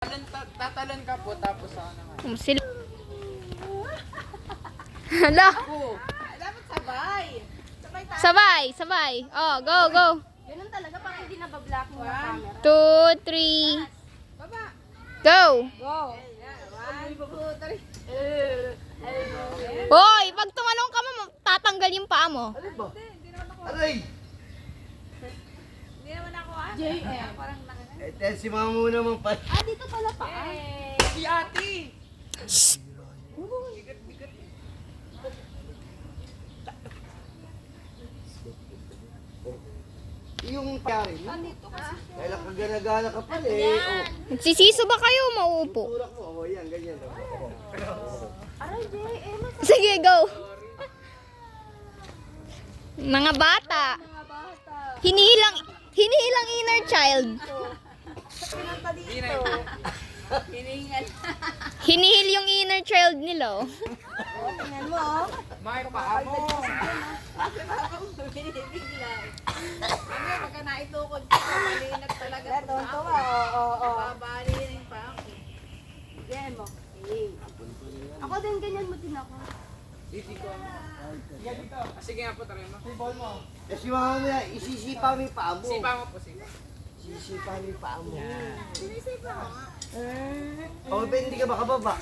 Tatalon ka po tapos ako naman. Sila. Hala. Dapat sabay. Sabay. Oh, go. Ganun talaga, parang hindi nabablock mo yung camera. 2, 3. Baba. Go. Go. 1, 2, 3. Hoy, pag tumalong ka mo, tatanggal yung paa mo. Aray! Hindi naman ako ah. JM. Parang Eh, si mama mo naman pa. Ah, dito pala pa. Si ate! Yung pari mo. Dito kasi. Kaya kagana-gana ka pala eh. Oh, Sisiso ba kayo o mauupo? tulak mo. Oh, yan, ganyan. Oh. Aray, JM. Sige, go. Mga bata. Mga bata. Hinihilang inner child. Pinunta dito. Hiningal. Hinihil yung inner child nila. Oh. Tingnan mo oh. May paa mo! Bakit ako binibigla? Ano yung pagka naitukod ko, malinag talaga. Tonto ka, oo. Babalirin pa ako. Yan mo. Ako din, ganyan mo din ako. Sige nga po, try mo. Eh, si mama mo yan, isisipa mo yung paa mo. Sipa mo po, sipa. Isisipa mo yung paa mo. Sinisipa ko nga. Oh, hindi ka makababa.